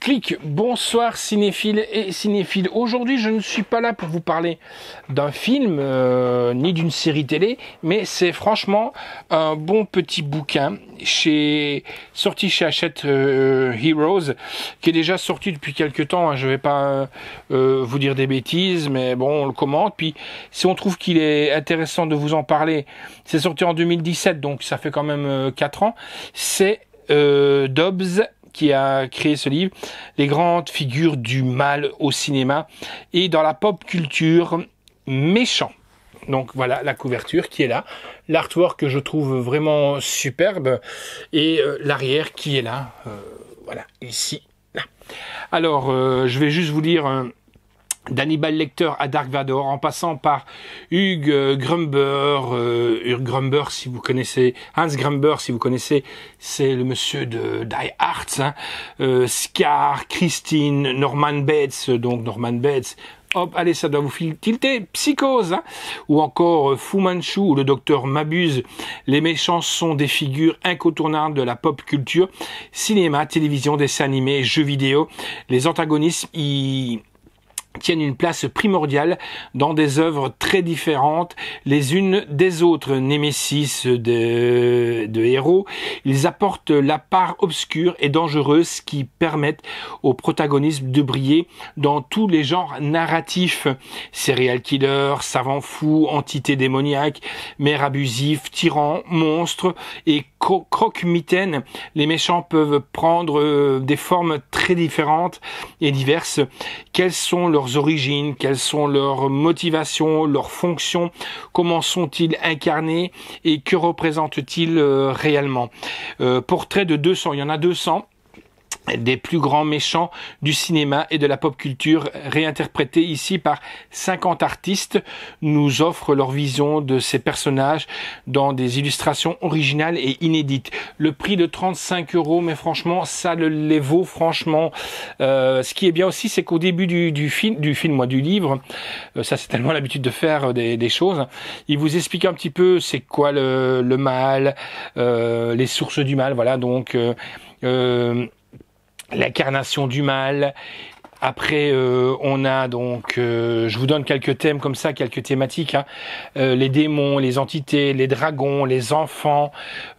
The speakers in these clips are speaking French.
Clic, bonsoir cinéphiles et cinéphiles. Aujourd'hui, je ne suis pas là pour vous parler d'un film ni d'une série télé, mais c'est franchement un bon petit bouquin sorti chez Hachette Heroes, qui est déjà sorti depuis quelques temps. Hein. Je vais pas vous dire des bêtises, mais bon, on le commente. Puis, si on trouve qu'il est intéressant de vous en parler, c'est sorti en 2017, donc ça fait quand même 4 ans. C'est Dobbs qui a créé ce livre, les grandes figures du mal au cinéma et dans la pop culture méchant. Donc voilà la couverture qui est là, l'artwork que je trouve vraiment superbe et l'arrière qui est là, voilà, ici, là. Alors, je vais juste vous dire d'Hannibal Lecter à Dark Vador, en passant par Hugues Grumber, si vous connaissez, Hans Grumber, si vous connaissez, c'est le monsieur de Die Hard, hein, Scar, Christine, Norman Bates, donc Norman Bates, hop, allez, ça doit vous tilter, Psychose, hein, ou encore Fu Manchu, ou le docteur Mabuse. Les méchants sont des figures incontournables de la pop culture, cinéma, télévision, dessins animés, jeux vidéo. Les antagonistes, ils tiennent une place primordiale dans des œuvres très différentes les unes des autres. Némésis de héros, ils apportent la part obscure et dangereuse qui permettent aux protagonistes de briller dans tous les genres narratifs. Serial killer, savant fou, entité démoniaque, mère abusive, tyran, monstre et croque-mitaine. Les méchants peuvent prendre des formes très différentes et diverses. Quelles sont leurs origines, quelles sont leurs motivations, leurs fonctions, comment sont-ils incarnés et que représentent-ils réellement? Portrait de 200, il y en a 200. Des plus grands méchants du cinéma et de la pop culture, réinterprétés ici par 50 artistes, nous offrent leur vision de ces personnages dans des illustrations originales et inédites. Le prix de 35 €, mais franchement, ça les vaut franchement. Ce qui est bien aussi, c'est qu'au début du livre, ça c'est tellement l'habitude de faire des choses, il vous explique un petit peu c'est quoi le mal, les sources du mal, voilà, donc l'incarnation du mal. Après, on a donc, je vous donne quelques thèmes comme ça, quelques thématiques, hein. Les démons, les entités, les dragons, les enfants,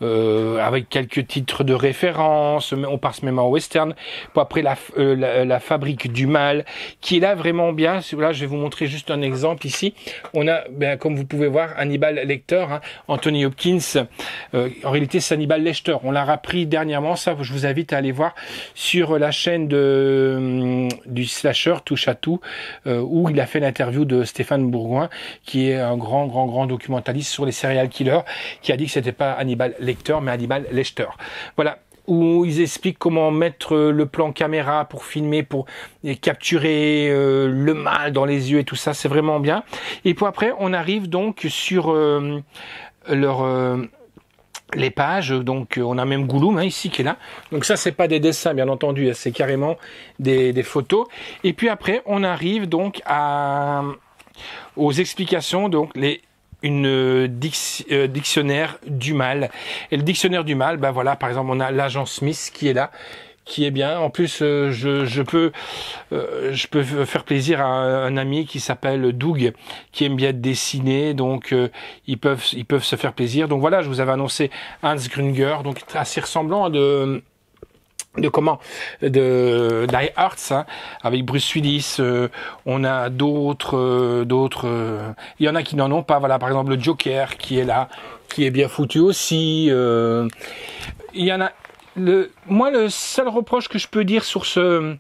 avec quelques titres de référence. On passe même en western. Puis après, la fabrique du mal, qui est là vraiment bien. Là, je vais vous montrer juste un exemple ici. On a, comme vous pouvez voir, Hannibal Lecter, hein, Anthony Hopkins. En réalité, c'est Hannibal Lecter. On l'a repris dernièrement. Ça, je vous invite à aller voir sur la chaîne du slasher Touche à tout, où il a fait l'interview de Stéphane Bourgoin, qui est un grand documentaliste sur les serial killers, qui a dit que c'était pas Hannibal Lecter, mais Hannibal Lecter. Voilà, où ils expliquent comment mettre le plan caméra pour filmer, pour capturer le mal dans les yeux et tout ça, c'est vraiment bien. Et puis après, on arrive donc sur les pages, donc on a même Gouloum, hein, ici qui est là. Donc ça, c'est pas des dessins, bien entendu, c'est carrément des photos. Et puis après, on arrive donc aux explications, donc dictionnaire du mal. Et le dictionnaire du mal, ben voilà, par exemple, on a l'agent Smith qui est là, qui est bien. En plus, je peux faire plaisir à un ami qui s'appelle Doug, qui aime bien dessiner, donc ils peuvent se faire plaisir. Donc voilà, je vous avais annoncé Hans Grunger, donc assez ressemblant à de Die Hard, hein, avec Bruce Willis. On a d'autres, il y en a qui n'en ont pas. Voilà, par exemple le Joker qui est là, qui est bien foutu aussi. Il y en a. Moi, le seul reproche que je peux dire sur ce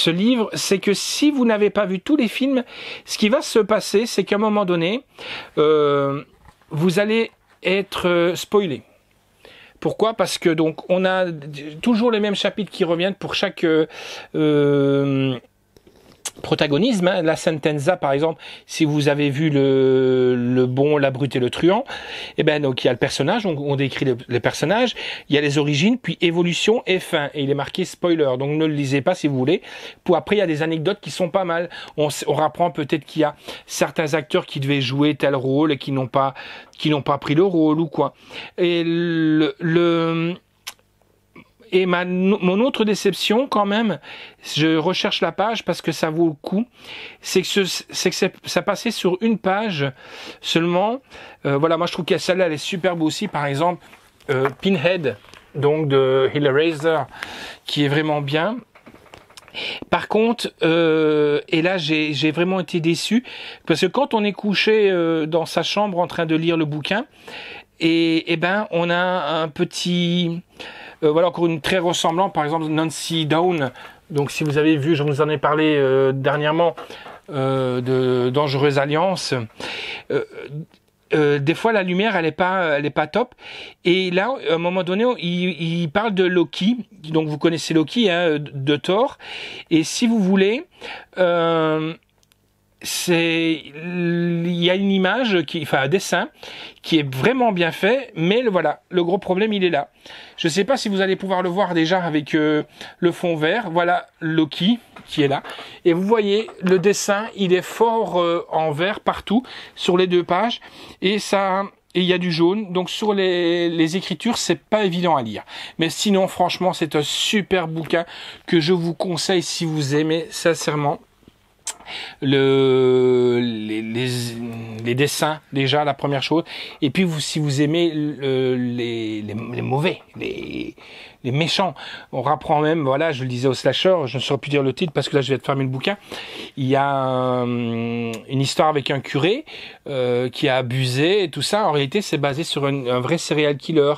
livre, c'est que si vous n'avez pas vu tous les films, ce qui va se passer, c'est qu'à un moment donné, vous allez être spoilé. Pourquoi? Parce que donc on a toujours les mêmes chapitres qui reviennent pour chaque protagonisme, hein. La Sentenza, par exemple, si vous avez vu le bon, la brute et le truand, et ben donc il y a le personnage, on décrit les personnages, il y a les origines, puis évolution et fin, et il est marqué spoiler, donc ne le lisez pas si vous voulez. Pour après, il y a des anecdotes qui sont pas mal. On rapprend peut-être qu'il y a certains acteurs qui devaient jouer tel rôle et qui n'ont pas pris le rôle ou quoi. Et Et mon autre déception, quand même, je recherche la page parce que ça vaut le coup, c'est que ça passait sur une page seulement. Voilà, moi je trouve que celle-là, elle est superbe aussi. Par exemple, Pinhead, donc de Hellraiser, qui est vraiment bien. Par contre, et là j'ai vraiment été déçu, parce que quand on est couché dans sa chambre en train de lire le bouquin, et ben on a un petit... voilà, encore une très ressemblant, par exemple Nancy Down. Donc si vous avez vu, je vous en ai parlé dernièrement de Dangereuse Alliance. Des fois la lumière elle est pas top, et là à un moment donné il parle de Loki, donc vous connaissez Loki hein, de Thor, et si vous voulez il y a une image enfin un dessin qui est vraiment bien fait, mais voilà, le gros problème il est là. Je sais pas si vous allez pouvoir le voir déjà avec le fond vert. Voilà Loki qui est là, et vous voyez le dessin, il est fort en vert partout sur les deux pages, et il y a du jaune, donc sur les écritures c'est pas évident à lire, mais sinon franchement c'est un super bouquin que je vous conseille si vous aimez sincèrement les dessins, déjà la première chose, et puis si vous aimez les mauvais, les méchants, on rapprend même, voilà, je le disais au slasher, je ne saurais plus dire le titre parce que là je vais te fermer le bouquin. Il y a une histoire avec un curé qui a abusé et tout ça. En réalité c'est basé sur un vrai serial killer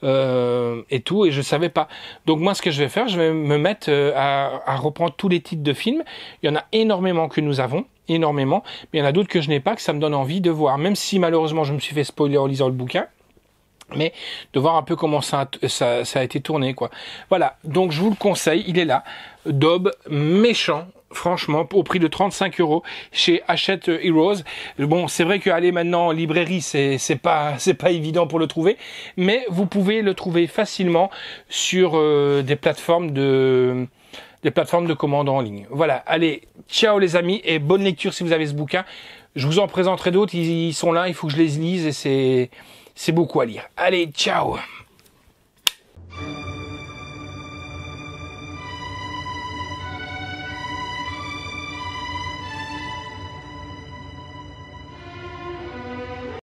et tout, et je savais pas. Donc moi ce que je vais faire, je vais me mettre à reprendre tous les titres de films. Il y en a énormément que nous avons, énormément, mais il y en a d'autres que je n'ai pas, que ça me donne envie de voir, même si malheureusement je me suis fait spoiler en lisant le bouquin, mais de voir un peu comment ça a été tourné, quoi. Voilà, donc je vous le conseille, il est là, Daube, méchant, franchement, au prix de 35 € chez Hachette Heroes. Bon, c'est vrai qu'aller maintenant en librairie, c'est pas évident pour le trouver, mais vous pouvez le trouver facilement sur des plateformes de commande en ligne. Voilà, allez, ciao les amis, et bonne lecture si vous avez ce bouquin. Je vous en présenterai d'autres, ils sont là, il faut que je les lise, et c'est beaucoup à lire. Allez, ciao!